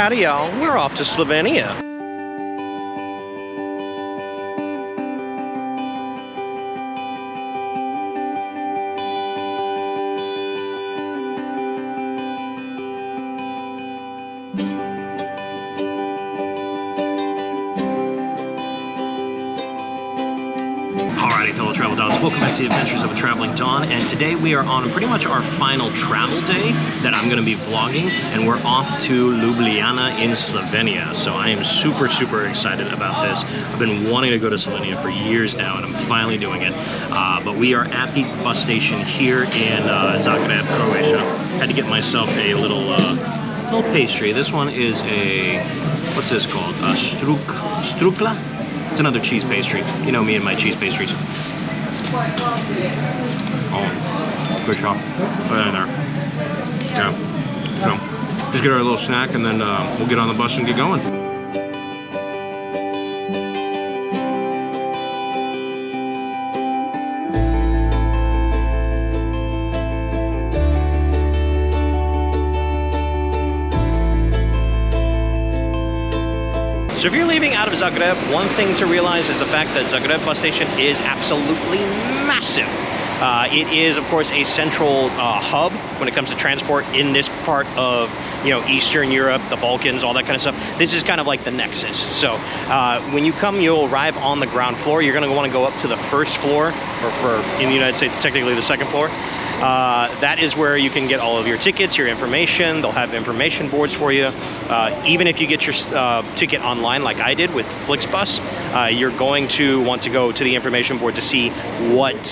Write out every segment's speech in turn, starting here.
Howdy y'all, we're off to Slovenia. Alrighty, fellow travel dogs, welcome back to the Adventures of a Traveling Don, and today we are on pretty much our final travel day that I'm going to be vlogging, and we're off to Ljubljana in Slovenia. So I am super excited about this. I've been wanting to go to Slovenia for years now, and I'm finally doing it. But we are at the bus station here in Zagreb, Croatia. Had to get myself a little pastry. This one is a, what's this called? A strukla? It's another cheese pastry. You know me and my cheese pastries. Oh, good shot. Right in there. Yeah. So, just get our little snack and then we'll get on the bus and get going. So if you're leaving out of Zagreb, one thing to realize is the fact that Zagreb bus station is absolutely massive. It is, of course, a central hub when it comes to transport in this part of, you know, Eastern Europe, the Balkans, all that kind of stuff. This is kind of like the nexus. So when you come, you'll arrive on the ground floor. You're going to want to go up to the first floor, or in the United States, technically the second floor. That is where you can get all of your tickets, your information. They'll have information boards for you. Even if you get your ticket online like I did with Flixbus, you're going to want to go to the information board to see what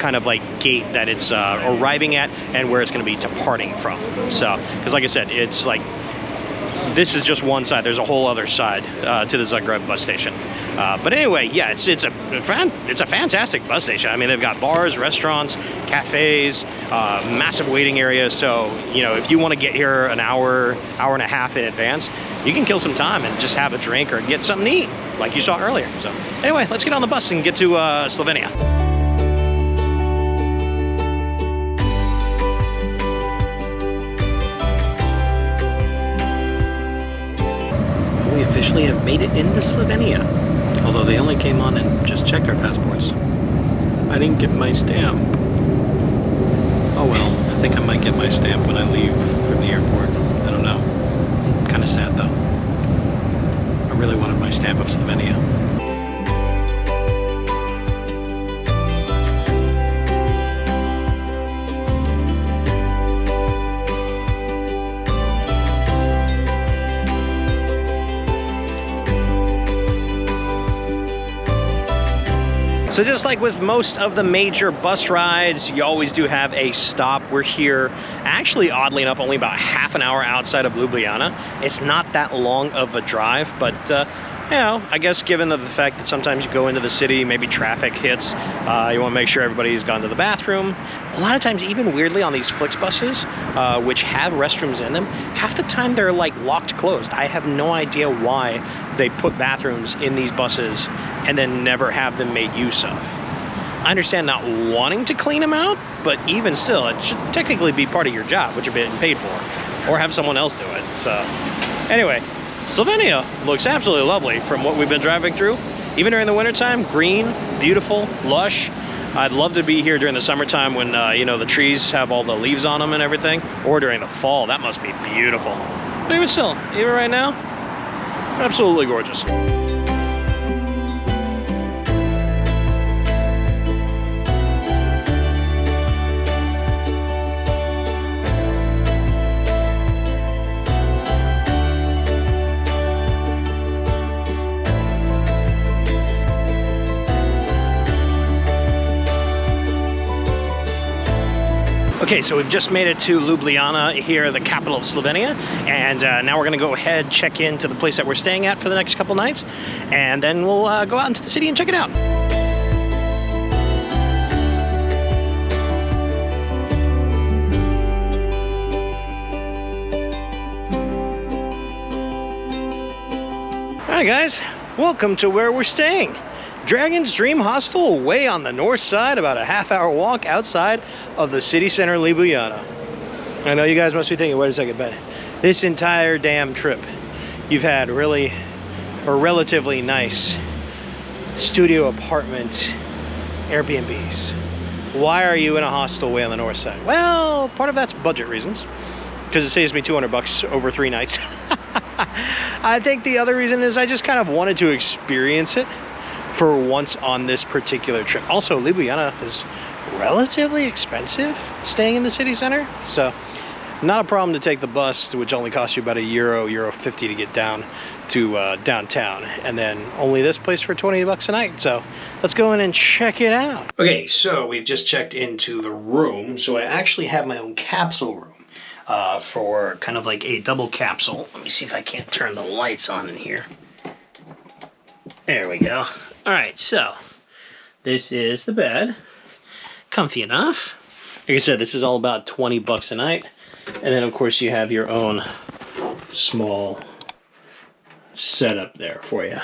kind of like gate that it's arriving at and where it's going to be departing from. So, because like I said, it's like, this is just one side. There's a whole other side to the Zagreb bus station. But anyway, yeah, it's a fantastic bus station. I mean, they've got bars, restaurants, cafes, massive waiting areas. So, you know, if you want to get here an hour and a half in advance, you can kill some time and just have a drink or get something to eat, like you saw earlier. So anyway, let's get on the bus and get to Slovenia. We officially have made it into Slovenia. Although they only came on and just checked our passports. I didn't get my stamp. Oh well, I think I might get my stamp when I leave from the airport. I don't know. Kind of sad though. I really wanted my stamp of Slovenia. So just like with most of the major bus rides, you always do have a stop. We're here, actually, oddly enough, only about half an hour outside of Ljubljana. It's not that long of a drive, but you know, I guess given the fact that sometimes you go into the city, maybe traffic hits, you want to make sure everybody's gone to the bathroom. A lot of times, even weirdly on these Flixbuses, which have restrooms in them, half the time they're like locked closed. I have no idea why they put bathrooms in these buses and then never have them made use of. I understand not wanting to clean them out, but even still, it should technically be part of your job, which you're being paid for, or have someone else do it. So anyway, Slovenia looks absolutely lovely from what we've been driving through. Even during the wintertime, green, beautiful, lush. I'd love to be here during the summertime when, you know, the trees have all the leaves on them and everything, or during the fall. That must be beautiful. But even still, even right now, absolutely gorgeous. Okay, so we've just made it to Ljubljana here, the capital of Slovenia, and now we're going to go ahead, check into the place that we're staying at for the next couple nights, and then we'll go out into the city and check it out. Alright guys, welcome to where we're staying. Dragon's Dream Hostel, way on the north side, about a half-hour walk outside of the city center, Ljubljana. I know you guys must be thinking, wait a second, but this entire damn trip, you've had really a relatively nice studio apartment Airbnbs. Why are you in a hostel way on the north side? Well, part of that's budget reasons, because it saves me 200 bucks over 3 nights. I think the other reason is I just kind of wanted to experience it for once on this particular trip. Also, Ljubljana is relatively expensive staying in the city center, so not a problem to take the bus, which only costs you about €1, €1.50 to get down to downtown, and then only this place for 20 bucks a night. So let's go in and check it out. Okay, so we've just checked into the room. So I actually have my own capsule room for kind of like a double capsule. Let me see if I can't turn the lights on in here. There we go. All right, so this is the bed. Comfy enough. Like I said, this is all about 20 bucks a night. And then, of course, you have your own small setup there for you.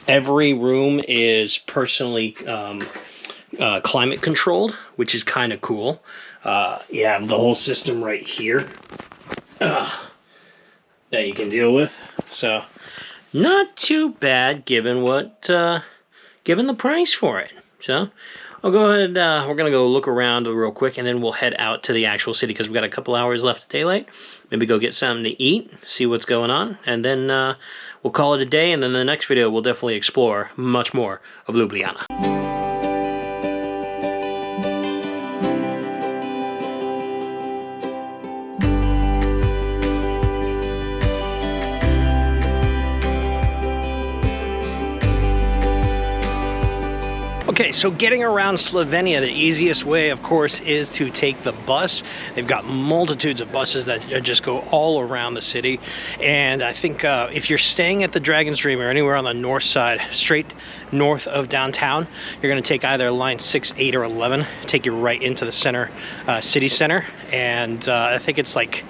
Every room is personally climate controlled, which is kind of cool. You have the whole system right here that you can deal with. So, not too bad given what given the price for it. So, I'll go ahead, we're going to go look around real quick, and then we'll head out to the actual city, because we've got a couple hours left of daylight. Maybe go get something to eat, see what's going on, and then we'll call it a day, and then the next video we'll definitely explore much more of Ljubljana. Okay, so getting around Slovenia, the easiest way, of course, is to take the bus. They've got multitudes of buses that just go all around the city. And I think if you're staying at the Dragon's Dream or anywhere on the north side, straight north of downtown, you're going to take either line 6, 8, or 11, take you right into the center, city center. And I think it's like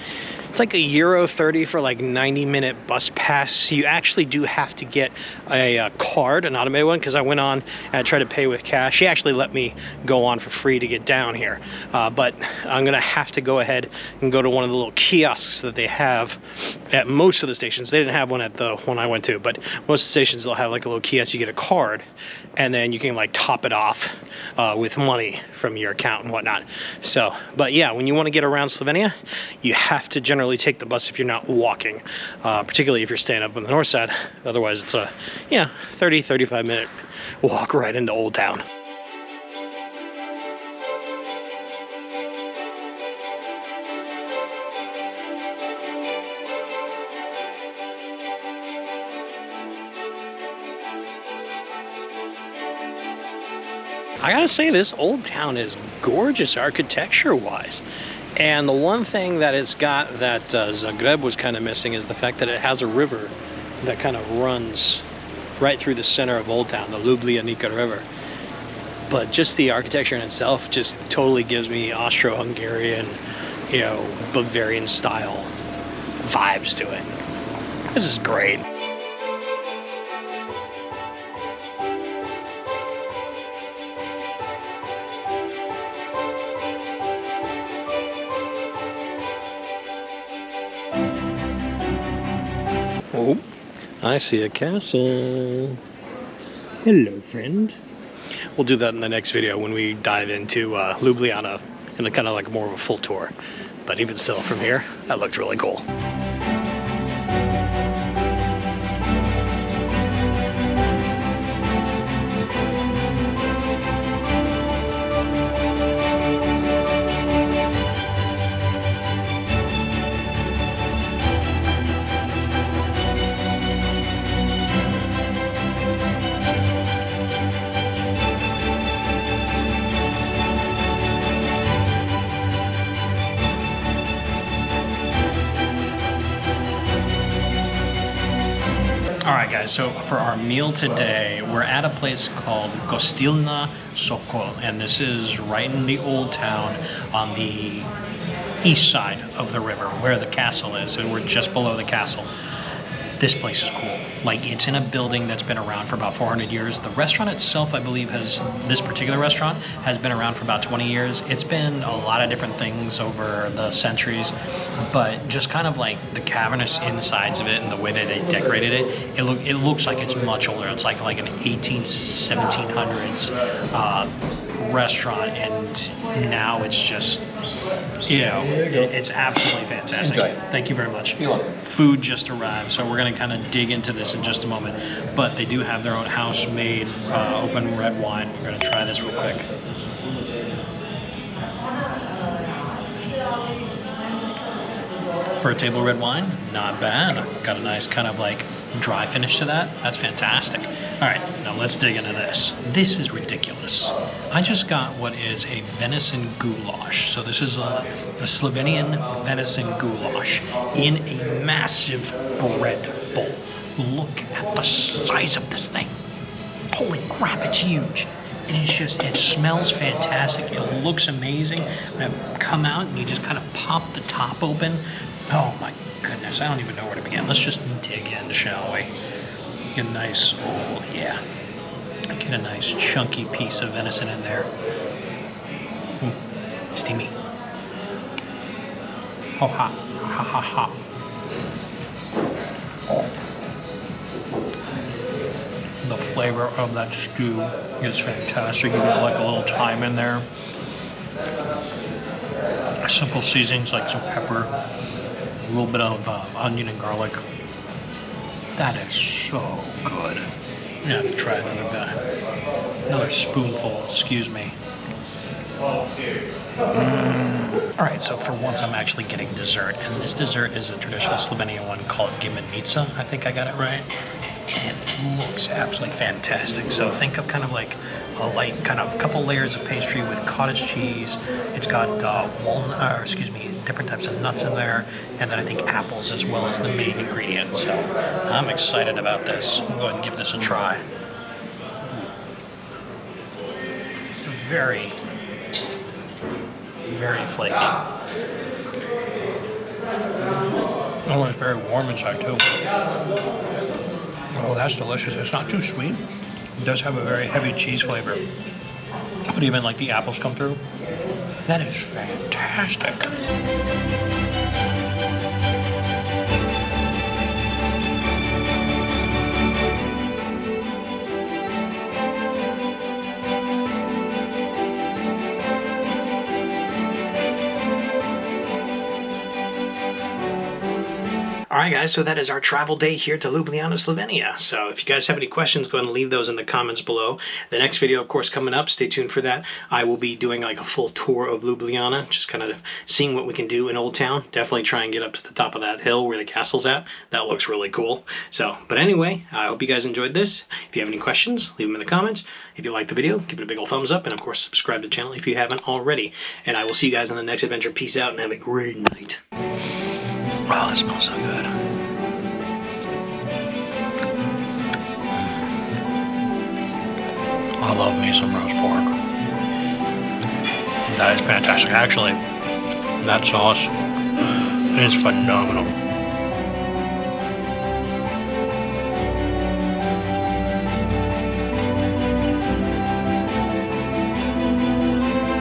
€1.30 for like 90-minute bus pass. You actually do have to get a card, an automated one, because I went on and I tried to pay with cash. He actually let me go on for free to get down here. But I'm gonna have to go ahead and go to one of the little kiosks that they have at most of the stations. They didn't have one at the one I went to, but most of the stations they'll have like a little kiosk. You get a card, and then you can like top it off with money from your account and whatnot. So, but yeah, when you want to get around Slovenia, you have to generally take the bus if you're not walking, particularly if you're staying up on the north side. Otherwise, it's a 30-35 minute walk right into Old Town. I gotta say, this Old Town is gorgeous architecture-wise. And the one thing that it's got that Zagreb was kind of missing is the fact that it has a river that kind of runs right through the center of Old Town, the Ljubljana River. But just the architecture in itself just totally gives me Austro-Hungarian, Bavarian style vibes to it. This is great. Oh, I see a castle. Hello, friend. We'll do that in the next video when we dive into Ljubljana in a kind of like more of a full tour. But even still, from here, that looked really cool. Alright guys, so for our meal today, we're at a place called Ljubljana Sokol, and this is right in the Old Town on the east side of the river, where the castle is, and we're just below the castle. this place is cool. Like, it's in a building that's been around for about 400 years. The restaurant itself, I believe, this particular restaurant has been around for about 20 years. It's been a lot of different things over the centuries, but just kind of like the cavernous insides of it and the way that they decorated it, it looks like it's much older. It's like an 1700s restaurant, and now it's just, you know, it's absolutely fantastic. Enjoy. Thank you very much. You're welcome. Food just arrived, so we're going to kind of dig into this in just a moment. But they do have their own house-made open red wine. We're going to try this real quick. For a table red wine, not bad. Got a nice kind of like dry finish to that. That's fantastic. All right, now let's dig into this. This is ridiculous. I just got what is a venison goulash. So this is a Slovenian venison goulash in a massive bread bowl. Look at the size of this thing. Holy crap, it's huge. And it's just, it smells fantastic. It looks amazing. When I come out and you just kind of pop the top open. Oh my goodness, I don't even know where to begin. Let's just dig in, shall we? Get a nice, oh yeah. Get a nice chunky piece of venison in there. Steamy. Oh, hot, hot, hot, hot. Oh. The flavor of that stew is fantastic. You get like a little thyme in there. Simple seasonings like some pepper, a little bit of onion and garlic. That is so good. You have to try another spoonful, excuse me. All right, so for once I'm actually getting dessert, and this dessert is a traditional Slovenian one called gimenica. I think I got it right. And it looks absolutely fantastic. So think of kind of like a light, kind of couple layers of pastry with cottage cheese. It's got different types of nuts in there, and then I think apples as well as the main ingredient. So I'm excited about this. I'll go ahead and give this a try. Very, very flaky. Oh, it's very warm inside too. Oh, that's delicious. It's not too sweet. It does have a very heavy cheese flavor. But even like the apples come through. That is fantastic. Alright guys, so that is our travel day here to Ljubljana, Slovenia. So if you guys have any questions, go ahead and leave those in the comments below. The next video, of course, coming up, stay tuned for that. I will be doing like a full tour of Ljubljana, just kind of seeing what we can do in Old Town. Definitely try and get up to the top of that hill where the castle's at. That looks really cool. So, but anyway, I hope you guys enjoyed this. If you have any questions, leave them in the comments. If you liked the video, give it a big old thumbs up, and of course, subscribe to the channel if you haven't already. And I will see you guys on the next adventure. Peace out and have a great night. Wow, that smells so good. I love me some roast pork. That is fantastic. Actually, that sauce is phenomenal.